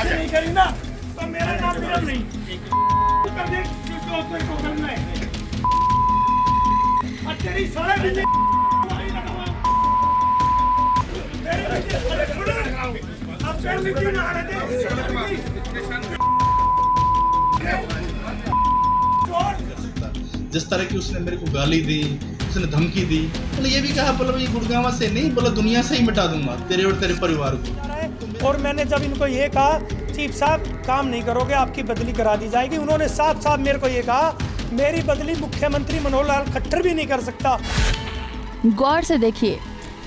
नहीं करी ना तो मेरा नाम विरम नहीं कर दे जो को करना है। तेरी सारा बिजली अब फिर मिट्टी में आ रहे थे। जिस तरह की उसने मेरे को गाली दी, उसने धमकी दी, बोले ये भी कहा बोला ये गुड़गांव से नहीं, बोला दुनिया से ही मिटा दूंगा तेरे और तेरे परिवार को। और मैंने जब इनको ये कहा चीफ साहब काम नहीं करोगे आपकी बदली करा दी जाएगी, उन्होंने साफ साफ मेरे को ये कहा मेरी बदली मुख्यमंत्री मनोहर लाल खट्टर भी नहीं कर सकता। गौर से देखिए,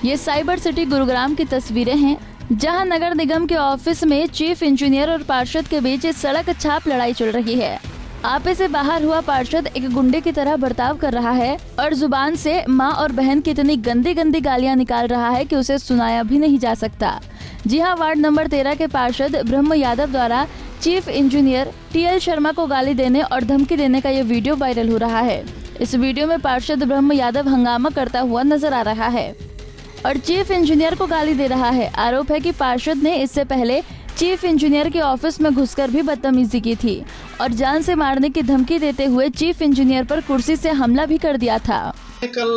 ये साइबर सिटी गुरुग्राम की तस्वीरें हैं जहां नगर निगम के ऑफिस में चीफ इंजीनियर और पार्षद के बीच सड़क छाप लड़ाई चल रही है। आपे से बाहर हुआ पार्षद एक गुंडे की तरह बर्ताव कर रहा है और जुबान से माँ और बहन की इतनी गंदी गंदी गालियां निकाल रहा है कि उसे सुनाया भी नहीं जा सकता। जी हाँ, वार्ड नंबर 13 के पार्षद ब्रह्म यादव द्वारा चीफ इंजीनियर TL शर्मा को गाली देने और धमकी देने का ये वीडियो वायरल हो रहा है। इस वीडियो में पार्षद ब्रह्म यादव हंगामा करता हुआ नजर आ रहा है और चीफ इंजीनियर को गाली दे रहा है। आरोप है कि पार्षद ने इससे पहले चीफ इंजीनियर के ऑफिस में घुसकर भी बदतमीजी की थी और जान से मारने की धमकी देते हुए चीफ इंजीनियर पर कुर्सी से हमला भी कर दिया था। कल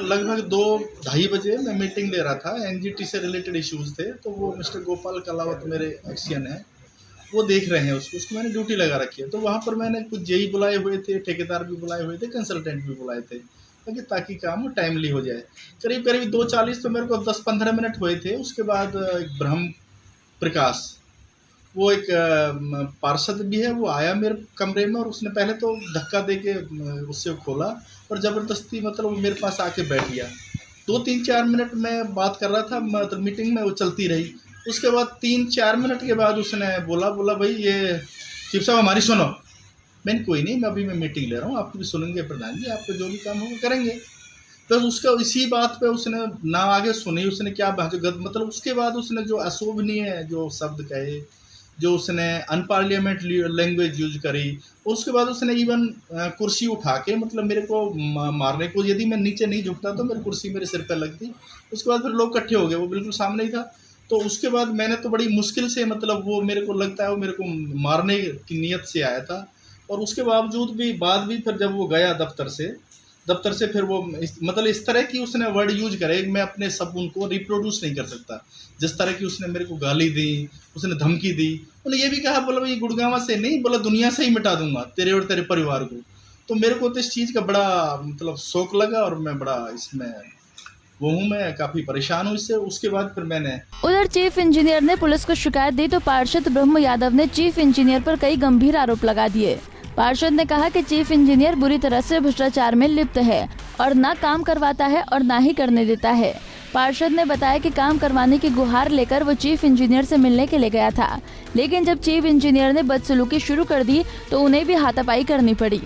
लगभग 2-2:30 बजे मैं मीटिंग ले रहा था, NGT से रिलेटेड इश्यूज थे, तो वो मिस्टर गोपाल कलावत मेरे एक्सियन है, वो देख रहे हैं उसको मैंने ड्यूटी लगा रखी है। तो वहाँ पर मैंने कुछ जेई बुलाए हुए थे, ठेकेदार भी बुलाए हुए थे, कंसल्टेंट भी बुलाए थे ताकि काम टाइमली हो जाए। करीब 2:40 तो मेरे को 10-15 मिनट हुए थे। उसके बाद ब्रह्म प्रकाश, वो एक पार्षद भी है, वो आया मेरे कमरे में और उसने पहले तो धक्का दे के उससे खोला और ज़बरदस्ती मतलब मेरे पास आके बैठ गया। 2-3-4 मिनट में बात कर रहा था, मतलब मीटिंग में वो चलती रही। उसके बाद 3-4 मिनट के बाद उसने बोला भाई ये चीफ साहब हमारी सुनो। मैंने कोई नहीं, मैं मीटिंग ले रहा हूँ, आपकी भी सुनेंगे प्रधान जी, आपको जो भी काम होगा करेंगे। तो उसका इसी बात पे उसने ना आगे सुनी, उसने क्या मतलब उसके बाद उसने जो अशोभनीय जो शब्द कहे, जो उसने अनपार्लियामेंट लैंग्वेज यूज करी, उसके बाद उसने इवन कुर्सी उठा के मतलब मेरे को मारने को, यदि मैं नीचे नहीं झुकता तो मेरी कुर्सी मेरे सिर पर लगती। उसके बाद फिर लोग इकट्ठे हो गए, वो बिल्कुल सामने ही था। तो उसके बाद मैंने तो बड़ी मुश्किल से मतलब वो मेरे को लगता है वो मेरे को मारने की नीयत से आया था। और उसके बावजूद भी फिर जब वो गया दफ्तर से फिर वो मतलब इस तरह की उसने वर्ड यूज करे, मैं अपने सब उनको रिप्रोड्यूस नहीं कर सकता। जिस तरह की उसने मेरे को गाली दी, उसने धमकी दी, उन्हें ये भी कहा बोला ये गुड़गांव से नहीं, बोला दुनिया से ही मिटा दूंगा तेरे और तेरे परिवार को। तो मेरे को तो इस चीज़ का बड़ा मतलब शौक लगा और मैं बड़ा इसमें वो हूँ, मैं काफ़ी परेशान हूँ इससे। उसके बाद फिर मैंने उधर चीफ इंजीनियर ने पुलिस को शिकायत दी तो पार्षद ब्रह्म यादव ने चीफ इंजीनियर पर कई गंभीर आरोप लगा दिए। पार्षद ने कहा कि चीफ इंजीनियर बुरी तरह से भ्रष्टाचार में लिप्त है और ना काम करवाता है और ना ही करने देता है। पार्षद ने बताया कि काम करवाने की गुहार लेकर वो चीफ इंजीनियर से मिलने के लिए गया था, लेकिन जब चीफ इंजीनियर ने बदसलूकी शुरू कर दी तो उन्हें भी हाथापाई करनी पड़ी।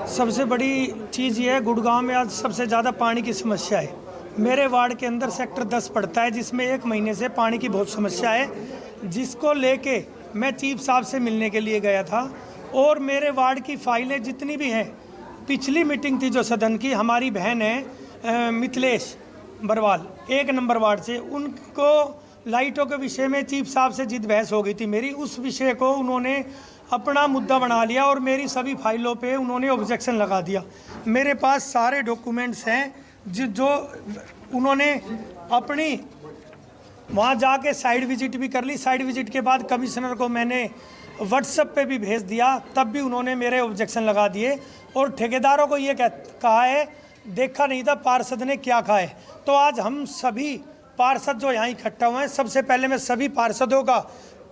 सबसे बड़ी चीज़ ये है, गुड़गांव में आज सबसे ज़्यादा पानी की समस्या है। मेरे वार्ड के अंदर सेक्टर 10 पड़ता है, जिसमें 1 महीने से पानी की बहुत समस्या है, जिसको लेके मैं चीफ साहब से मिलने के लिए गया था। और मेरे वार्ड की फाइलें जितनी भी हैं, पिछली मीटिंग थी जो सदन की, हमारी बहन है मिथिलेश बरवाल 1 नंबर वार्ड से, उनको लाइटों के विषय में चीफ साहब से जिद बहस हो गई थी मेरी। उस विषय को उन्होंने अपना मुद्दा बना लिया और मेरी सभी फाइलों पे उन्होंने ऑब्जेक्शन लगा दिया। मेरे पास सारे डॉक्यूमेंट्स हैं जो उन्होंने अपनी वहाँ जाके साइड विजिट भी कर ली। साइड विजिट के बाद कमिश्नर को मैंने व्हाट्सएप पे भी भेज दिया, तब भी उन्होंने मेरे ऑब्जेक्शन लगा दिए। और ठेकेदारों को ये कहा है देखा नहीं था पार्षद ने क्या कहा है। तो आज हम सभी पार्षद जो यहाँ इकट्ठा हुए हैं, सबसे पहले मैं सभी पार्षदों का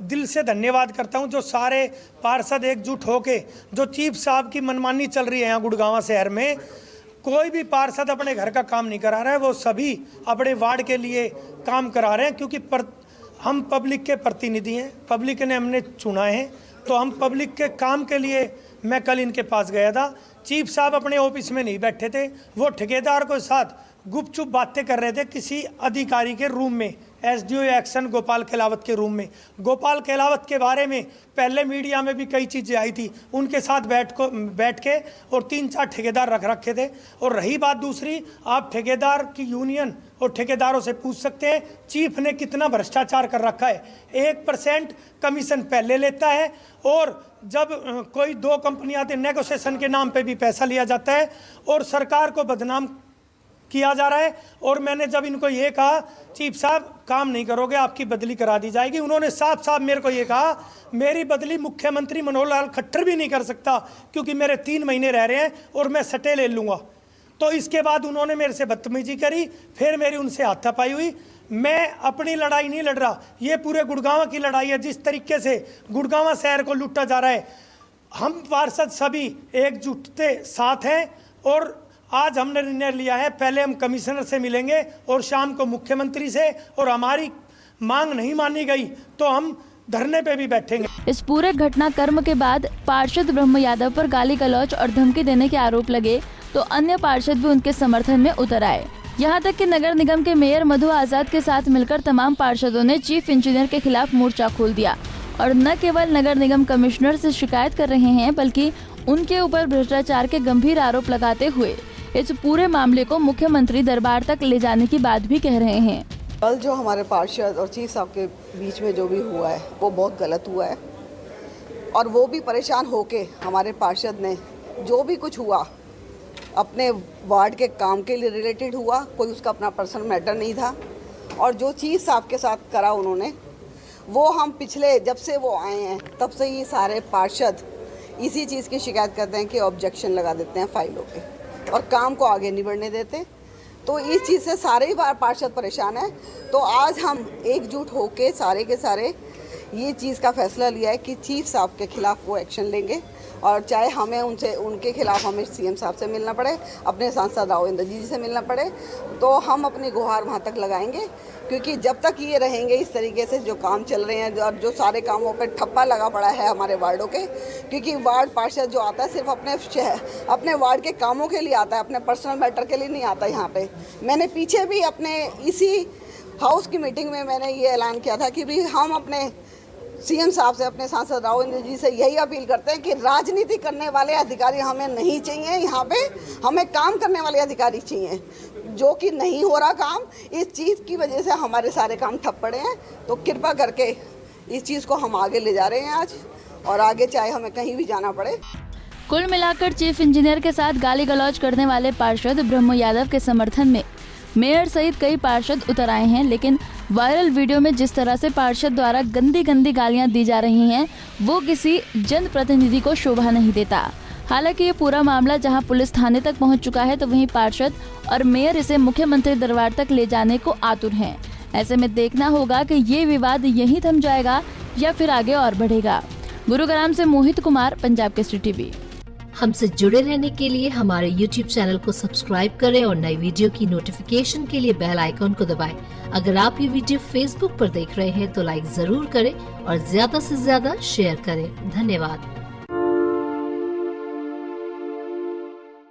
दिल से धन्यवाद करता हूँ, जो सारे पार्षद एकजुट होके जो चीफ साहब की मनमानी चल रही है यहाँ गुड़गांव शहर में, कोई भी पार्षद अपने घर का काम नहीं करा रहा है, वो सभी अपने वार्ड के लिए काम करा रहे हैं। क्योंकि हम पब्लिक के प्रतिनिधि हैं, पब्लिक ने हमने चुना है, तो हम पब्लिक के काम के लिए मैं कल इनके पास गया था। चीफ साहब अपने ऑफिस में नहीं बैठे थे, वो ठेकेदार के साथ गुपचुप बातें कर रहे थे किसी अधिकारी के रूम में, SDO एक्शन गोपाल केलावत के रूम में। गोपाल केलावत के बारे में पहले मीडिया में भी कई चीज़ें आई थी, उनके साथ बैठ के और 3-4 ठेकेदार रखे थे। और रही बात दूसरी, आप ठेकेदार की यूनियन और ठेकेदारों से पूछ सकते हैं चीफ ने कितना भ्रष्टाचार कर रखा है। 1% कमीशन पहले लेता है और जब कोई 2 कंपनियां आती नेगोशिएशन के नाम पे भी पैसा लिया जाता है और सरकार को बदनाम किया जा रहा है। और मैंने जब इनको ये कहा चीफ साहब काम नहीं करोगे आपकी बदली करा दी जाएगी, उन्होंने साफ साफ मेरे को ये कहा मेरी बदली मुख्यमंत्री मनोहर लाल खट्टर भी नहीं कर सकता क्योंकि मेरे 3 महीने रह रहे हैं और मैं सटे ले लूँगा। तो इसके बाद उन्होंने मेरे से बदतमीजी करी, फिर मेरी उनसे हाथापाई हुई। मैं अपनी लड़ाई नहीं लड़ रहा, ये पूरे गुड़गांव की लड़ाई है। जिस तरीके से गुड़गांव शहर को लूटा जा रहा है, हम पार्षद सभी एकजुटते साथ हैं और आज हमने निर्णय लिया है पहले हम कमिश्नर से मिलेंगे और शाम को मुख्यमंत्री से, और हमारी मांग नहीं मानी गई तो हम धरने पे भी बैठेंगे। इस पूरे घटनाक्रम के बाद पार्षद ब्रह्म यादव पर गाली गलौज और धमकी देने के आरोप लगे तो अन्य पार्षद भी उनके समर्थन में उतर आए। यहाँ तक कि नगर निगम के मेयर मधु आजाद के साथ मिलकर तमाम पार्षदों ने चीफ इंजीनियर के खिलाफ मोर्चा खोल दिया और न केवल नगर निगम कमिश्नर से शिकायत कर रहे हैं बल्कि उनके ऊपर भ्रष्टाचार के गंभीर आरोप लगाते हुए इस पूरे मामले को मुख्यमंत्री दरबार तक ले जाने की बात भी कह रहे हैं। कल जो हमारे पार्षद और चीफ साहब के बीच में जो भी हुआ है वो बहुत गलत हुआ है और वो भी परेशान होके हमारे पार्षद ने जो भी कुछ हुआ अपने वार्ड के काम के लिए रिलेटेड हुआ, कोई उसका अपना पर्सनल मैटर नहीं था। और जो चीफ साहब के साथ करा उन्होंने वो हम पिछले जब से वो आए हैं तब से ही सारे पार्षद इसी चीज़ की शिकायत करते हैं कि ऑब्जेक्शन लगा देते हैं फाइलों पे और काम को आगे नहीं बढ़ने देते। तो इस चीज़ से सारे ही पार्षद परेशान हैं। तो आज हम एकजुट होके सारे के सारे ये चीज़ का फैसला लिया है कि चीफ साहब के खिलाफ वो एक्शन लेंगे और चाहे हमें उनके खिलाफ हमें सीएम साहब से मिलना पड़े, अपने सांसद राव इंद्रजीत जी से मिलना पड़े, तो हम अपनी गुहार वहाँ तक लगाएंगे। क्योंकि जब तक ये रहेंगे इस तरीके से जो काम चल रहे हैं और जो सारे कामों पर ठप्पा लगा पड़ा है हमारे वार्डों के, क्योंकि वार्ड पार्षद जो आता है सिर्फ अपने वार्ड के कामों के लिए आता है, अपने पर्सनल मैटर के लिए नहीं आता। यहाँ पे मैंने पीछे भी अपने इसी हाउस की मीटिंग में मैंने ये ऐलान किया था कि भी हम अपने सीएम साहब से, अपने सांसद राव इंद्रजीत जी से यही अपील करते हैं कि राजनीति करने वाले अधिकारी हमें नहीं चाहिए। यहाँ पे हमें काम करने वाले अधिकारी चाहिए, जो कि नहीं हो रहा काम। इस चीज़ की वजह से हमारे सारे काम ठप पड़े हैं। तो कृपा करके इस चीज़ को हम आगे ले जा रहे हैं आज, और आगे चाहे हमें कहीं भी जाना पड़े। कुल मिलाकर चीफ इंजीनियर के साथ गाली गलौज करने वाले पार्षद ब्रह्म यादव के समर्थन में मेयर सहित कई पार्षद उतर आए हैं। लेकिन वायरल वीडियो में जिस तरह से पार्षद द्वारा गंदी गंदी गालियां दी जा रही हैं, वो किसी जनप्रतिनिधि को शोभा नहीं देता। हालांकि ये पूरा मामला जहां पुलिस थाने तक पहुंच चुका है, तो वहीं पार्षद और मेयर इसे मुख्यमंत्री दरबार तक ले जाने को आतुर हैं। ऐसे में देखना होगा कि ये विवाद यहीं थम जाएगा या फिर आगे और बढ़ेगा। गुरुग्राम से मोहित कुमार, पंजाब केसरी टीवी। हमसे जुड़े रहने के लिए हमारे YouTube चैनल को सब्सक्राइब करें और नई वीडियो की नोटिफिकेशन के लिए बेल आइकॉन को दबाएं। अगर आप ये वीडियो Facebook पर देख रहे हैं तो लाइक जरूर करें और ज्यादा से ज्यादा शेयर करें। धन्यवाद।